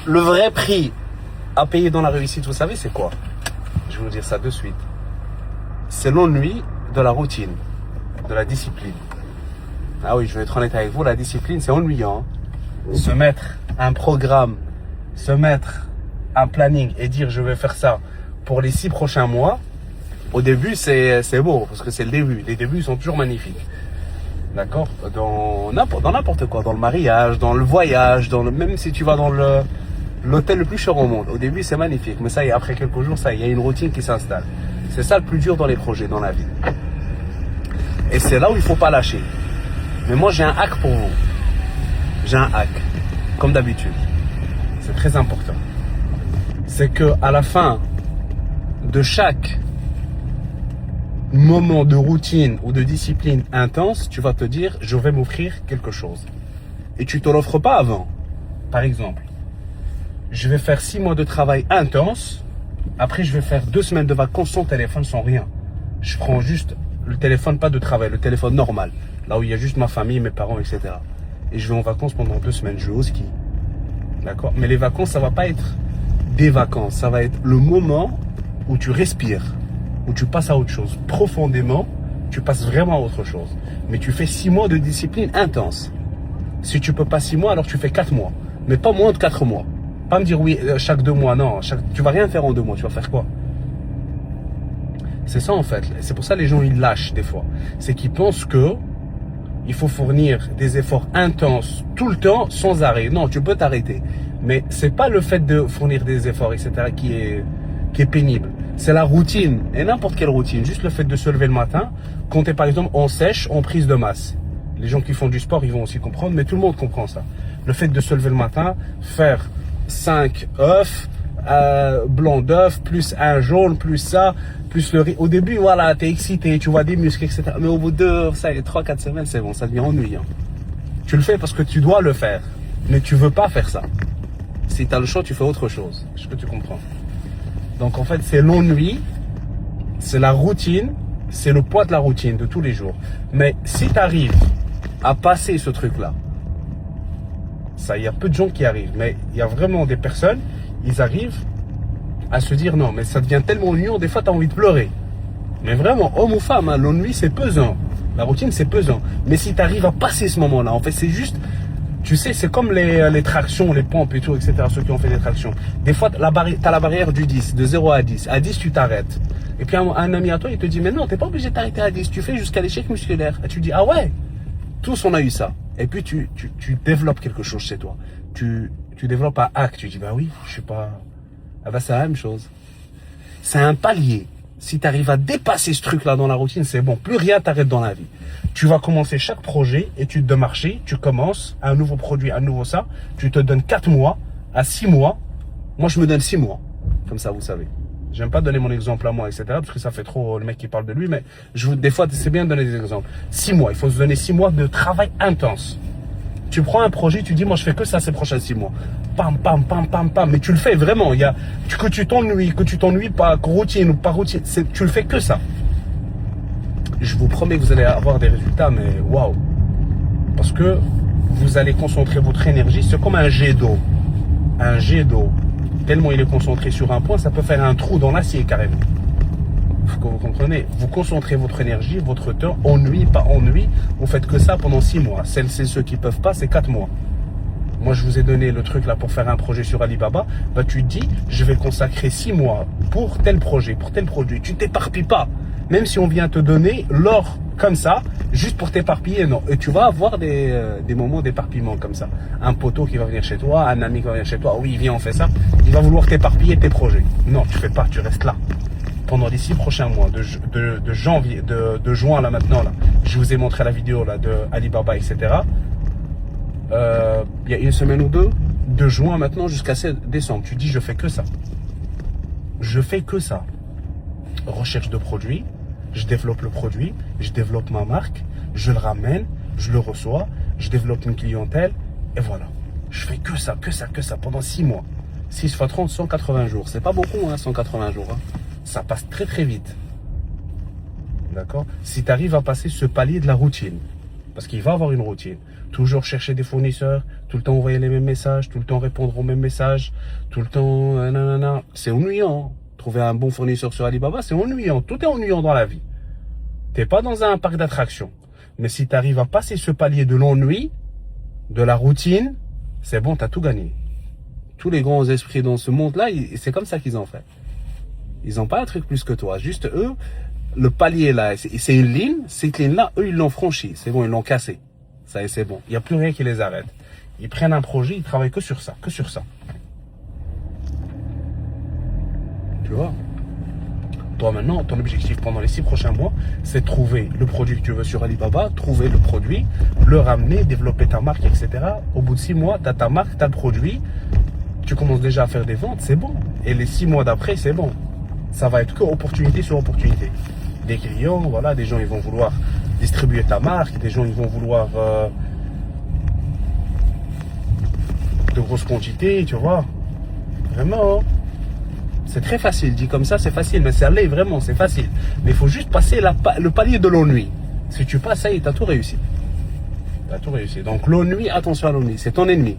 Le vrai prix à payer dans la réussite, vous savez, c'est quoi? Je vais vous dire ça de suite. C'est l'ennui de la routine, de la discipline. Ah oui, je vais être honnête avec vous, la discipline, c'est ennuyant. Se mettre un programme, se mettre un planning et dire je vais faire ça pour les 6 prochains mois, au début, c'est beau, parce que c'est le début. Les débuts sont toujours magnifiques. D'accord? Dans n'importe quoi, dans le mariage, dans le voyage, même si tu vas dans l'hôtel le plus cher au monde. Au début, c'est magnifique, mais ça y est, après quelques jours, ça y est, il y a une routine qui s'installe. C'est ça le plus dur dans les projets, dans la vie. Et c'est là où il ne faut pas lâcher. Mais moi, j'ai un hack pour vous. J'ai un hack, comme d'habitude. C'est très important. C'est que à la fin de chaque moment de routine ou de discipline intense, tu vas te dire, je vais m'offrir quelque chose. Et tu ne te l'offres pas avant. Par exemple, je vais faire 6 mois de travail intense. Après, je vais faire 2 semaines de vacances sans téléphone, sans rien. Je prends juste le téléphone, pas de travail, le téléphone normal. Là où il y a juste ma famille, mes parents, etc. Et je vais en vacances pendant 2 semaines. Je vais au ski. D'accord? Mais les vacances, ça va pas être des vacances. Ça va être le moment où tu respires, où tu passes à autre chose. Profondément, tu passes vraiment à autre chose. Mais tu fais 6 mois de discipline intense. Si tu peux pas 6 mois, alors tu fais 4 mois. Mais pas moins de 4 mois. Pas me dire oui, chaque 2 mois. Non, tu vas rien faire en 2 mois. Tu vas faire quoi? C'est ça en fait. C'est pour ça que les gens ils lâchent des fois. C'est qu'ils pensent que il faut fournir des efforts intenses tout le temps sans arrêt. Non, tu peux t'arrêter. Mais c'est pas le fait de fournir des efforts, etc. qui est pénible. C'est la routine. Et n'importe quelle routine. Juste le fait de se lever le matin. Quand tu es par exemple en sèche, en prise de masse. Les gens qui font du sport, ils vont aussi comprendre. Mais tout le monde comprend ça. Le fait de se lever le matin, faire 5 œufs, blanc d'œuf, plus un jaune, plus ça, plus le riz. Au début, voilà, t'es excité, tu vois des muscles, etc. Mais au bout de 3-4 semaines, c'est bon, ça devient ennuyant. Tu le fais parce que tu dois le faire, mais tu veux pas faire ça. Si tu as le choix, tu fais autre chose. Est-ce que tu comprends? Donc en fait, c'est l'ennui, c'est la routine, c'est le poids de la routine de tous les jours. Mais si tu arrives à passer ce truc-là, ça, il y a peu de gens qui arrivent, mais il y a vraiment des personnes, ils arrivent à se dire non, mais ça devient tellement ennuyant, des fois tu as envie de pleurer. Mais vraiment, homme ou femme, hein, l'ennui c'est pesant. La routine c'est pesant. Mais si tu arrives à passer ce moment-là, en fait c'est juste, tu sais, c'est comme les tractions, les pompes et tout, etc. Ceux qui ont fait des tractions. Des fois, tu as la barrière du 10, de 0 à 10. À 10, tu t'arrêtes. Et puis un ami à toi, il te dit, mais non, tu n'es pas obligé de t'arrêter à 10. Tu fais jusqu'à l'échec musculaire. Et tu dis, ah ouais, tous on a eu ça. Et puis tu développes quelque chose chez toi. Tu développes un hack. Tu dis, bah oui, je suis pas... Ah bah c'est la même chose. C'est un palier. Si tu arrives à dépasser ce truc-là dans la routine, c'est bon. Plus rien t'arrête dans la vie. Tu vas commencer chaque projet, étude de marché, tu commences un nouveau produit, un nouveau ça. Tu te donnes 4 mois à 6 mois. Moi, je me donne 6 mois. Comme ça, vous savez. J'aime pas donner mon exemple à moi, etc. Parce que ça fait trop le mec qui parle de lui. Mais des fois, c'est bien de donner des exemples. 6 mois. Il faut se donner 6 mois de travail intense. Tu prends un projet, tu dis, moi, je fais que ça ces prochains 6 mois. Pam, pam, pam, pam, pam. Mais tu le fais vraiment. Que tu t'ennuies pas, routine ou pas routine. Tu le fais que ça. Je vous promets que vous allez avoir des résultats, mais waouh. Parce que vous allez concentrer votre énergie. C'est comme un jet d'eau. Un jet d'eau. Tellement il est concentré sur un point, ça peut faire un trou dans l'acier carrément. Faut que vous compreniez. Vous concentrez votre énergie, votre temps, ennui, pas ennui. Vous faites que ça pendant 6 mois. C'est ceux qui peuvent pas, c'est 4 mois. Moi, je vous ai donné le truc là pour faire un projet sur Alibaba. Bah, tu te dis, je vais consacrer 6 mois pour tel projet, pour tel produit. Tu t'éparpilles pas. Même si on vient te donner l'or comme ça, juste pour t'éparpiller, non. Et tu vas avoir des moments d'éparpillement comme ça. Un poteau qui va venir chez toi, un ami qui va venir chez toi. Oui, viens, on fait ça. Il va vouloir t'éparpiller tes projets. Non, tu fais pas, tu restes là. Pendant les 6 prochains mois, de janvier, de juin là maintenant, là, je vous ai montré la vidéo là de Alibaba, etc. Il y a 1 semaine ou 2, de juin maintenant jusqu'à décembre. Tu dis, je fais que ça. Je fais que ça. Recherche de produits, je développe le produit, je développe ma marque, je le ramène, je le reçois, je développe une clientèle, et voilà. Je fais que ça pendant 6 mois. 6 fois 30, 180 jours. C'est pas beaucoup, hein, 180 jours. Hein. Ça passe très très vite. D'accord? Si tu arrives à passer ce palier de la routine, Parce qu'il va avoir une routine. Toujours chercher des fournisseurs, tout le temps envoyer les mêmes messages, tout le temps répondre aux mêmes messages, tout le temps... nanana. C'est ennuyant. Trouver un bon fournisseur sur Alibaba, c'est ennuyant. Tout est ennuyant dans la vie. T'es pas dans un parc d'attractions. Mais si tu arrives à passer ce palier de l'ennui, de la routine, c'est bon, tu as tout gagné. Tous les grands esprits dans ce monde-là, c'est comme ça qu'ils ont fait. Ils n'ont pas un truc plus que toi. Juste eux, le palier là, c'est une ligne. Cette ligne-là, eux, ils l'ont franchie. C'est bon, ils l'ont cassé. Ça y est, c'est bon. Il n'y a plus rien qui les arrête. Ils prennent un projet, ils travaillent que sur ça, que sur ça. Tu vois? Toi maintenant, ton objectif pendant les 6 prochains mois, c'est de trouver le produit que tu veux sur Alibaba, trouver le produit, le ramener, développer ta marque, etc. Au bout de 6 mois, tu as ta marque, tu as le produit, tu commences déjà à faire des ventes, c'est bon. Et les 6 mois d'après, c'est bon. Ça va être que opportunité sur opportunité. Des clients, voilà, des gens ils vont vouloir distribuer ta marque, des gens ils vont vouloir de grosses quantités, tu vois. Vraiment. C'est très facile, dit comme ça, c'est facile, mais ça l'est vraiment, c'est facile. Mais il faut juste passer le palier de l'ennui. Si tu passes, ça y est, t'as tout réussi. T'as tout réussi. Donc l'ennui, attention à l'ennui, c'est ton ennemi.